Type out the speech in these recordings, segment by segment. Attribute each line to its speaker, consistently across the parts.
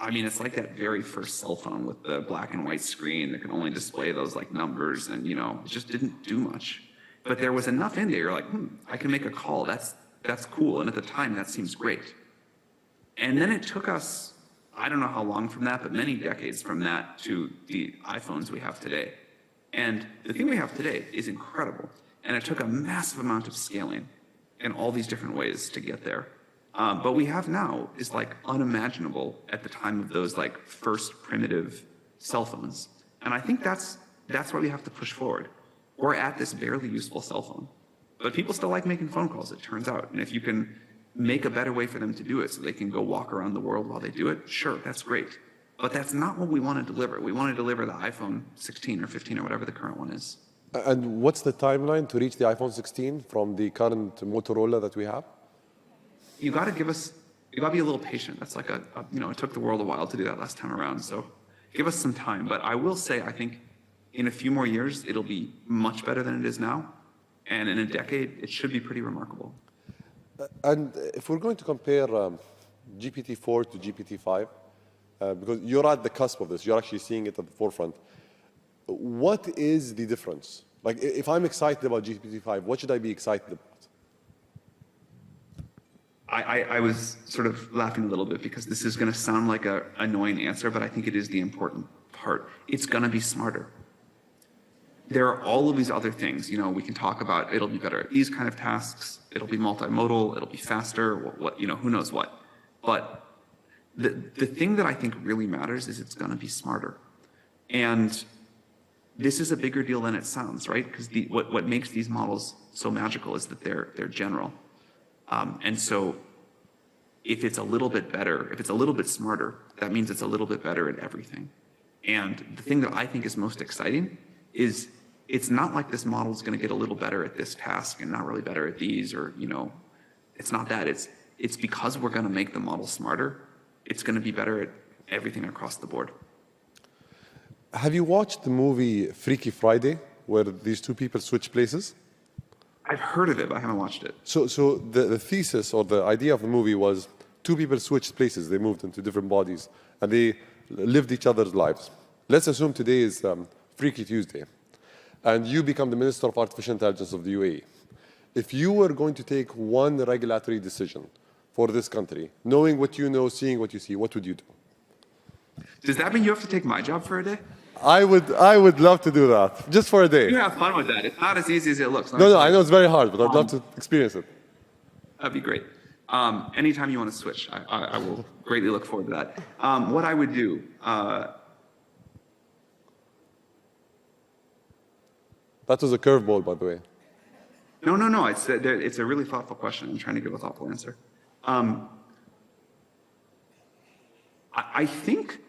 Speaker 1: I mean, it's like that very first cell phone with the black and white screen that can only display those like numbers, and it just didn't do much. But there was enough in there. You're like, I can make a call. That's cool. And at the time, that seems great. And then it took us, I don't know how long from that, but many decades from that to the iPhones we have today. And the thing we have today is incredible. And it took a massive amount of scaling in all these different ways to get there. But we have now is like unimaginable at the time of those like first primitive cell phones. And I think that's why we have to push forward. We're at this barely useful cell phone. But people still like making phone calls, it turns out. And if you can make a better way for them to do it so they can go walk around the world while they do it, sure, that's great. But that's not what we want to deliver. We want to deliver the iPhone 16 or 15 or whatever the current one is.
Speaker 2: And what's the timeline to reach the iPhone 16 from the current Motorola that we have?
Speaker 1: You got to be a little patient. That's like it took the world a while to do that last time around. So give us some time. But I will say, I think in a few more years, it'll be much better than it is now. And in a decade, it should be pretty remarkable.
Speaker 2: And if we're going to compare GPT-4 to GPT-5, because you're at the cusp of this, you're actually seeing it at the forefront. What is the difference? Like, if I'm excited about GPT-5, what should I be excited about?
Speaker 1: I was sort of laughing a little bit because this is going to sound like an annoying answer, but I think it is the important part. It's going to be smarter. There are all of these other things, we can talk about. It'll be better at these kind of tasks. It'll be multimodal. It'll be faster. Who knows what. But the thing that I think really matters is it's going to be smarter. And this is a bigger deal than it sounds, right? Because what makes these models so magical is that they're general. And so if it's a little bit better, if it's a little bit smarter, that means it's a little bit better at everything. And the thing that I think is most exciting is it's not like this model is going to get a little better at this task and not really better at these, or, it's not that. It's because we're going to make the model smarter, it's going to be better at everything across the board.
Speaker 2: Have you watched the movie Freaky Friday, where these two people switch places?
Speaker 1: I've heard of it, but I haven't watched it.
Speaker 2: So the thesis or the idea of the movie was two people switched places. They moved into different bodies, and they lived each other's lives. Let's assume today is Freaky Tuesday, and you become the Minister of Artificial Intelligence of the UAE. If you were going to take one regulatory decision for this country, knowing what you know, seeing what you see, what would you do?
Speaker 1: Does that mean you have to take my job for a day?
Speaker 2: I would love to do that, just for a day.
Speaker 1: You have fun with that. It's not as easy as it looks.
Speaker 2: No, I know it's very hard, but I'd love to experience it.
Speaker 1: That'd be great. Anytime you want to switch, I will greatly look forward to that. What I would do,
Speaker 2: that was a curveball, by the way.
Speaker 1: No. It's a really thoughtful question. I'm trying to give a thoughtful answer. I think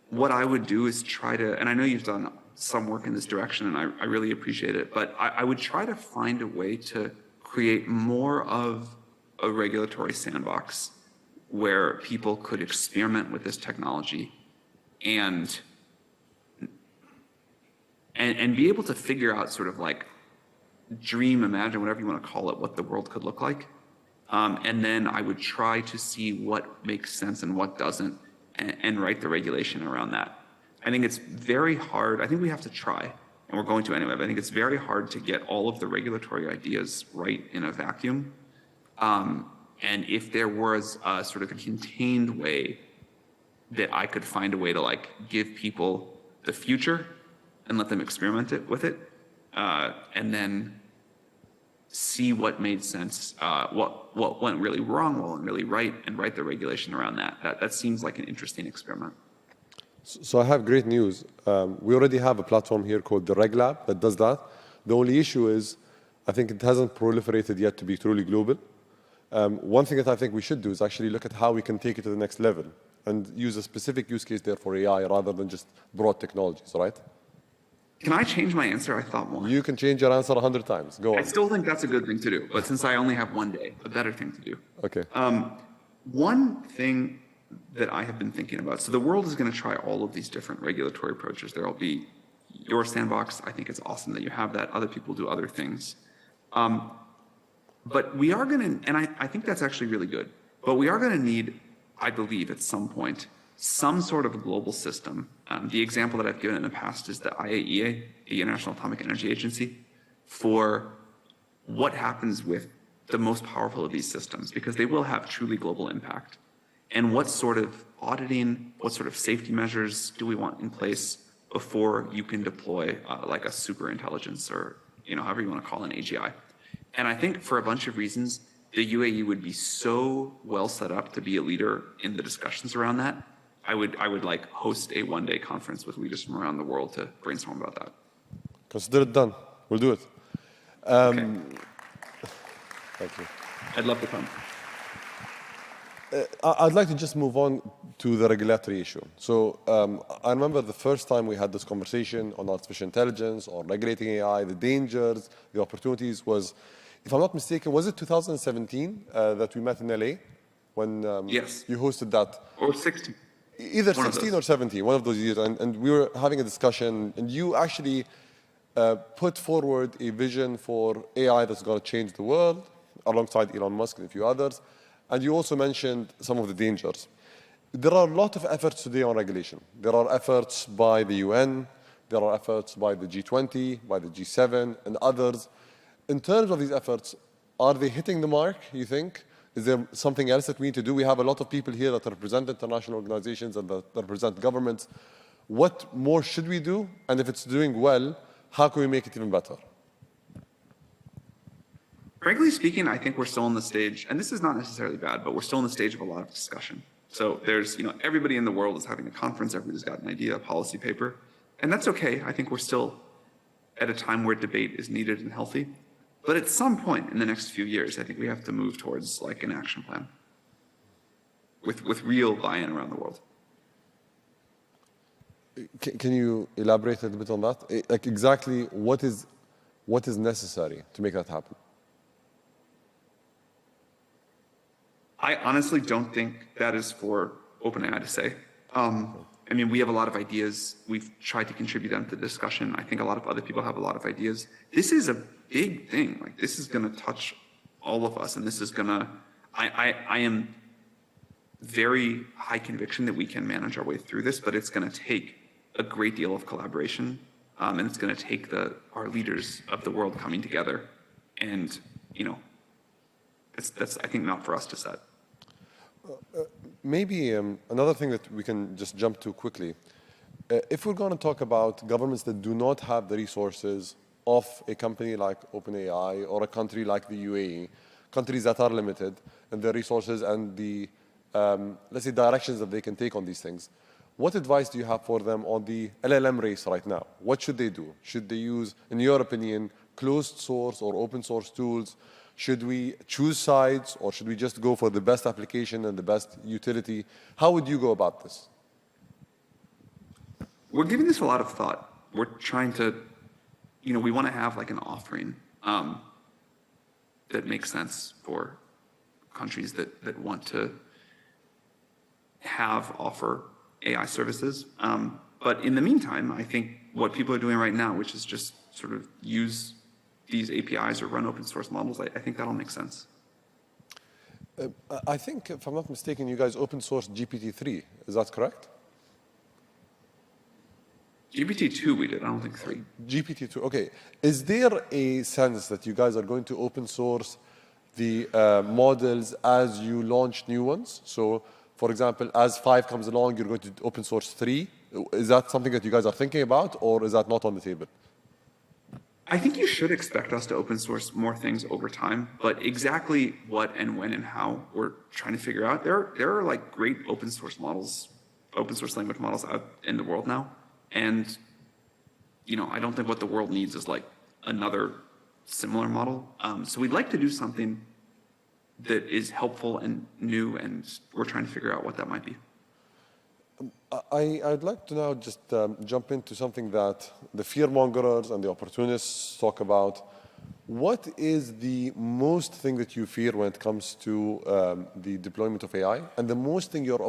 Speaker 1: what I would do is try to, and I know you've done some work in this direction, and I really appreciate it, but I would try to find a way to create more of a regulatory sandbox where people could experiment with this technology and be able to figure out sort of like imagine, whatever you want to call it, what the world could look like. And then I would try to see what makes sense and what doesn't, and write the regulation around that. I think it's very hard. I think we have to try, and we're going to anyway, but I think it's very hard to get all of the regulatory ideas right in a vacuum. And if there was a sort of a contained way that I could find a way to like give people the future and let them experiment with it, and then see what made sense, what went really wrong, what went really right, and write the regulation around that. That seems like an interesting experiment.
Speaker 2: So I have great news. We already have a platform here called the Reg Lab that does that. The only issue is, I think it hasn't proliferated yet to be truly global. One thing that I think we should do is actually look at how we can take it to the next level and use a specific use case there for AI rather than just broad technologies, right?
Speaker 1: Can I change my answer? I thought more.
Speaker 2: You can change your answer 100 times. Go on.
Speaker 1: I still think that's a good thing to do, but since I only have one day, a better thing to do.
Speaker 2: Okay.
Speaker 1: One thing that I have been thinking about, so the world is going to try all of these different regulatory approaches. There will be your sandbox. I think it's awesome that you have that. Other people do other things. But we are going to, and I think that's actually really good, but we are going to need, I believe at some point, some sort of a global system. The example that I've given in the past is the IAEA, the International Atomic Energy Agency, for what happens with the most powerful of these systems, because they will have truly global impact. And what sort of auditing, what sort of safety measures do we want in place before you can deploy like a super intelligence, or however you want to call an AGI. And I think for a bunch of reasons, the UAE would be so well set up to be a leader in the discussions around that. I would like host a one-day conference with leaders from around the world to brainstorm about that.
Speaker 2: Consider it done. We'll do it.
Speaker 1: Okay.
Speaker 2: Thank you.
Speaker 1: I'd love to come.
Speaker 2: I'd like to just move on to the regulatory issue. So I remember the first time we had this conversation on artificial intelligence or regulating AI, the dangers, the opportunities was, if I'm not mistaken, was it 2017 that we met in LA when
Speaker 1: Yes.
Speaker 2: you hosted that?
Speaker 1: Or 16.
Speaker 2: Either 16 or 17, one of those years. And we were having a discussion, and you actually put forward a vision for AI that's going to change the world alongside Elon Musk and a few others. And you also mentioned some of the dangers. There are a lot of efforts today on regulation. There are efforts by the UN, there are efforts by the G20, by the G7, and others. In terms of these efforts, are they hitting the mark, you think? Is there something else that we need to do? We have a lot of people here that represent international organizations and that represent governments. What more should we do? And if it's doing well, how can we make it even better?
Speaker 1: Frankly speaking, I think we're still in the stage, and this is not necessarily bad, but we're still in the stage of a lot of discussion. So there's, everybody in the world is having a conference, everybody's got an idea, a policy paper, and that's okay. I think we're still at a time where debate is needed and healthy. But at some point in the next few years, I think we have to move towards like an action plan with real buy-in around the world.
Speaker 2: Can you elaborate a little bit on that? Like exactly what is necessary to make that happen?
Speaker 1: I honestly don't think that is for OpenAI to say. I mean, we have a lot of ideas. We've tried to contribute them to the discussion. I think a lot of other people have a lot of ideas. This is a big thing. Like, this is going to touch all of us, and this is going to, I am very high conviction that we can manage our way through this, but it's going to take a great deal of collaboration, and it's going to take our leaders of the world coming together. And, that's, I think, not for us to set.
Speaker 2: Maybe another thing that we can just jump to quickly. If we're going to talk about governments that do not have the resources of a company like OpenAI or a country like the UAE, countries that are limited in their resources and the, let's say, directions that they can take on these things, what advice do you have for them on the LLM race right now? What should they do? Should they use, in your opinion, closed source or open source tools? Should we choose sides, or should we just go for the best application and the best utility? How would you go about this?
Speaker 1: We're giving this a lot of thought. We're trying to, we want to have like an offering that makes sense for countries that want to offer AI services. But in the meantime, I think what people are doing right now, which is just sort of use these APIs or run open source models, I think that'll make sense.
Speaker 2: I think, if I'm not mistaken, you guys open sourced GPT-3. Is that correct?
Speaker 1: GPT-2 we did, I don't think 3.
Speaker 2: GPT-2, okay. Is there a sense that you guys are going to open source the models as you launch new ones? So, for example, as 5 comes along, you're going to open source 3. Is that something that you guys are thinking about, or is that not on the table?
Speaker 1: I think you should expect us to open source more things over time, but exactly what and when and how we're trying to figure out. There are like great open source models, open source language models out in the world now. And, I don't think what the world needs is like another similar model. So we'd like to do something that is helpful and new, and we're trying to figure out what that might be.
Speaker 2: I'd like to now just jump into something that the fear-mongers and the opportunists talk about. What is the most thing that you fear when it comes to the deployment of AI, and the most thing you're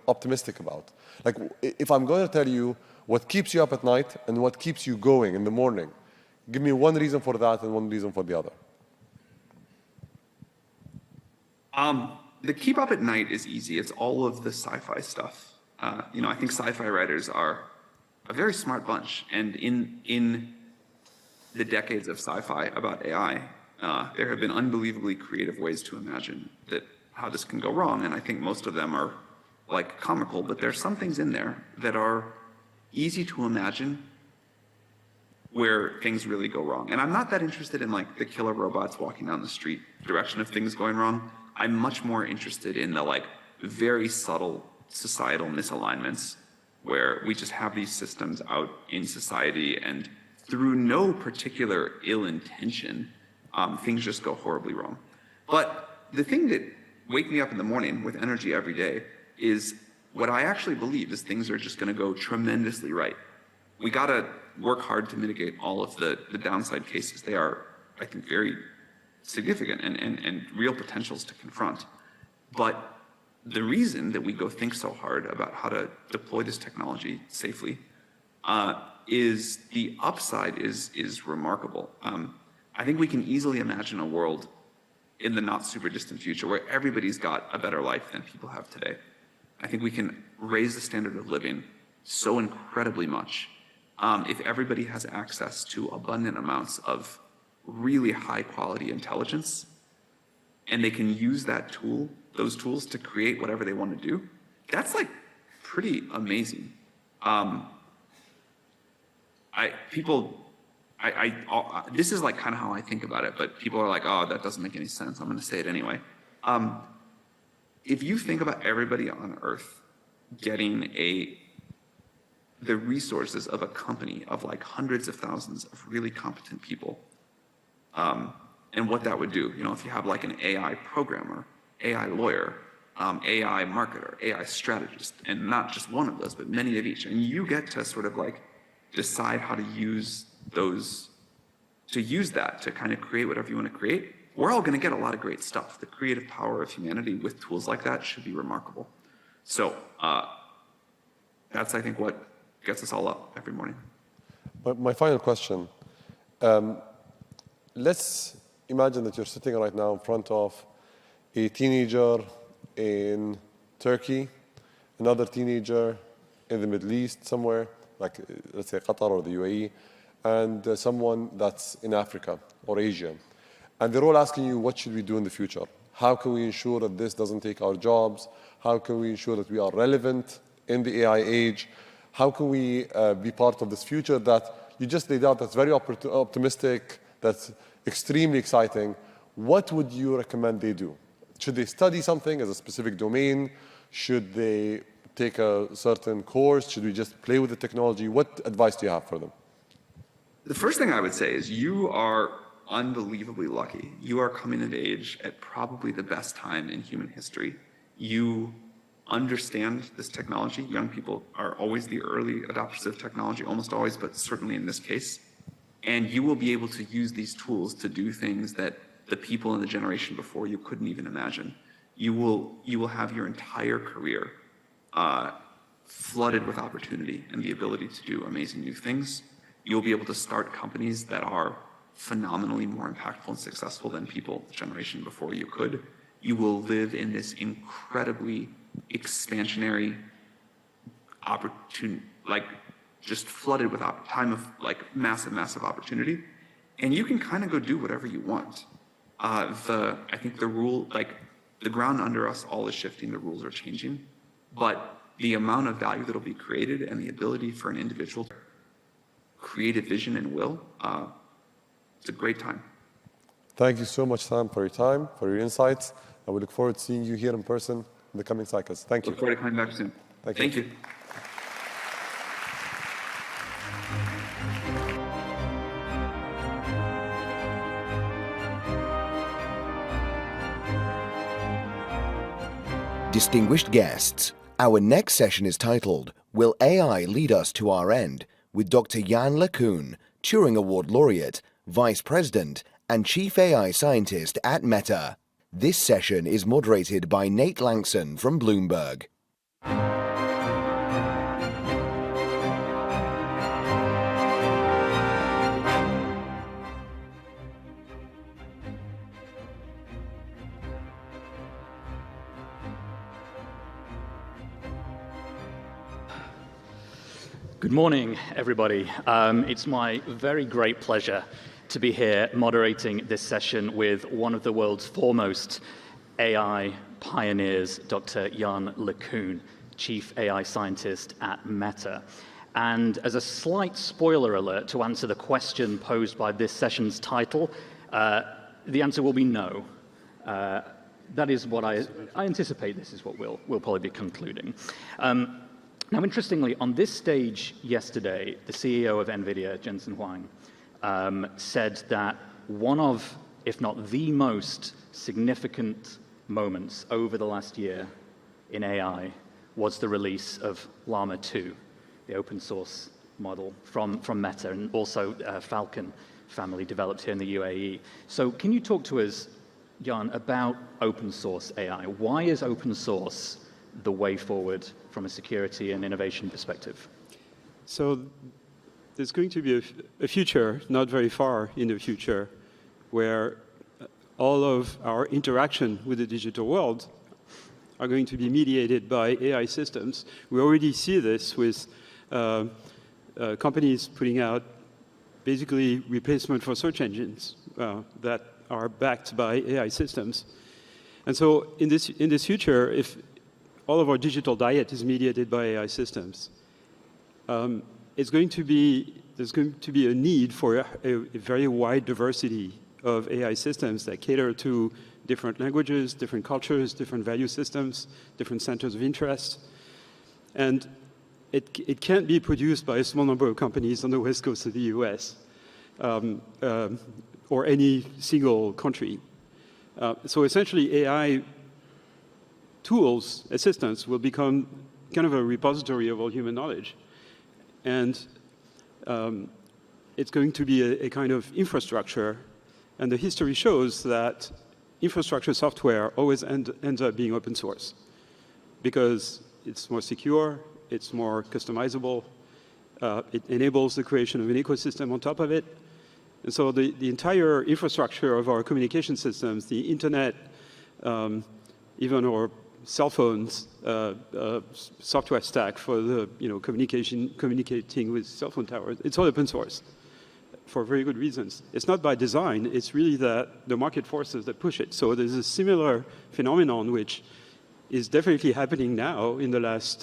Speaker 2: optimistic about? Like, if I'm going to tell you what keeps you up at night and what keeps you going in the morning, give me one reason for that and one reason for the other.
Speaker 1: The keep up at night is easy. It's all of the sci-fi stuff. I think sci-fi writers are a very smart bunch, and in the decades of sci-fi about AI, there have been unbelievably creative ways to imagine that how this can go wrong, and I think most of them are like comical, but there's some things in there that are easy to imagine where things really go wrong. And I'm not that interested in like the killer robots walking down the street direction of things going wrong. I'm much more interested in the like very subtle societal misalignments where we just have these systems out in society and through no particular ill intention, things just go horribly wrong. But the thing that wakes me up in the morning with energy every day is what I actually believe is things are just going to go tremendously right. We got to work hard to mitigate all of the downside cases. They are, I think, very significant and real potentials to confront. But the reason that we go think so hard about how to deploy this technology safely is the upside is remarkable. I think we can easily imagine a world in the not super distant future where everybody's got a better life than people have today. I think we can raise the standard of living so incredibly much if everybody has access to abundant amounts of really high quality intelligence and they can use those tools to create whatever they want to do. That's like pretty amazing. This is like kind of how I think about it, but people are like, oh, that doesn't make any sense. I'm going to say it anyway. If you think about everybody on Earth getting the resources of a company of like hundreds of thousands of really competent people, and what that would do, if you have like an AI programmer, AI lawyer, AI marketer, AI strategist, and not just one of those, but many of each, and you get to sort of like decide how to use that to kind of create whatever you want to create, we're all going to get a lot of great stuff. The creative power of humanity with tools like that should be remarkable. So that's, I think, what gets us all up every morning.
Speaker 2: My final question. Let's imagine that you're sitting right now in front of a teenager in Turkey, another teenager in the Middle East somewhere, like let's say Qatar or the UAE, and someone that's in Africa or Asia. And they're all asking you, what should we do in the future? How can we ensure that this doesn't take our jobs? How can we ensure that we are relevant in the AI age? How can we be part of this future that you just laid out that's very optimistic, that's extremely exciting? What would you recommend they do? Should they study something as a specific domain? Should they take a certain course? Should we just play with the technology? What advice do you have for them?
Speaker 1: The first thing I would say is you are unbelievably lucky. You are coming of age at probably the best time in human history. You understand this technology. Young people are always the early adopters of technology, almost always, but certainly in this case. And you will be able to use these tools to do things that the people in the generation before you couldn't even imagine. You will have your entire career flooded with opportunity and the ability to do amazing new things. You'll be able to start companies that are phenomenally more impactful and successful than people the generation before you could. You will live in this incredibly expansionary opportunity, like just flooded with time of like massive opportunity, and you can kind of go do whatever you want. I think the ground under us all is shifting, the rules are changing, but the amount of value that'll be created and the ability for an individual to create a vision and will, it's a great time.
Speaker 2: Thank you so much, Sam, for your time, for your insights, and we look forward to seeing you here in person in the coming cycles. Thank you.
Speaker 1: Look forward to coming back soon. Thank you.
Speaker 3: Distinguished guests, our next session is titled, Will AI Lead Us to Our End? With Dr. Jan LeCun, Turing Award Laureate, Vice President, and Chief AI Scientist at Meta. This session is moderated by Nate Langson from Bloomberg.
Speaker 4: Good morning, everybody. It's my very great pleasure to be here moderating this session with one of the world's foremost AI pioneers, Dr. Jan LeCun, Chief AI Scientist at Meta. And as a slight spoiler alert to answer the question posed by this session's title, the answer will be no. That is what I anticipate this is what we'll probably be concluding. Now, interestingly, on this stage yesterday, the CEO of NVIDIA, Jensen Huang, said that one of, if not the most significant moments over the last year in AI was the release of Llama 2, the open source model from Meta, and also Falcon family developed here in the UAE. So can you talk to us, Jan, about open source AI? Why is open source the way forward from a security and innovation perspective?
Speaker 5: So there's going to be a future, not very far in the future, where all of our interaction with the digital world are going to be mediated by AI systems. We already see this with companies putting out basically replacement for search engines that are backed by AI systems. And so in this future, if all of our digital diet is mediated by AI systems, there's going to be a need for a very wide diversity of AI systems that cater to different languages, different cultures, different value systems, different centers of interest. And it can't be produced by a small number of companies on the west coast of the US or any single country. So essentially, AI tools, assistants, will become kind of a repository of all human knowledge. And it's going to be a kind of infrastructure. And the history shows that infrastructure software always ends up being open source because it's more secure, it's more customizable, it enables the creation of an ecosystem on top of it. And so the entire infrastructure of our communication systems, the internet, even our cell phones, software stack for the communicating with cell phone towers, it's all open source for very good reasons. It's not by design, it's really that the market forces that push it. So there's a similar phenomenon which is definitely happening now in the last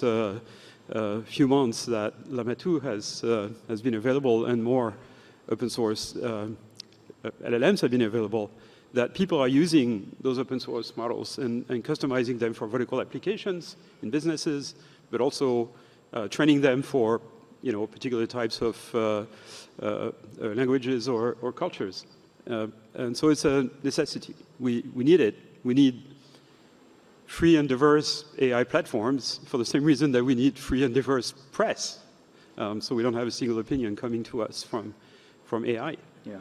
Speaker 5: few months that Llama 2 has been available and more open source LLMs have been available, that people are using those open source models and customizing them for vertical applications in businesses, but also training them for particular types of languages or cultures. And so it's a necessity. We need it. We need free and diverse AI platforms for the same reason that we need free and diverse press. So we don't have a single opinion coming to us from AI.
Speaker 4: Yeah.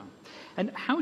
Speaker 4: And how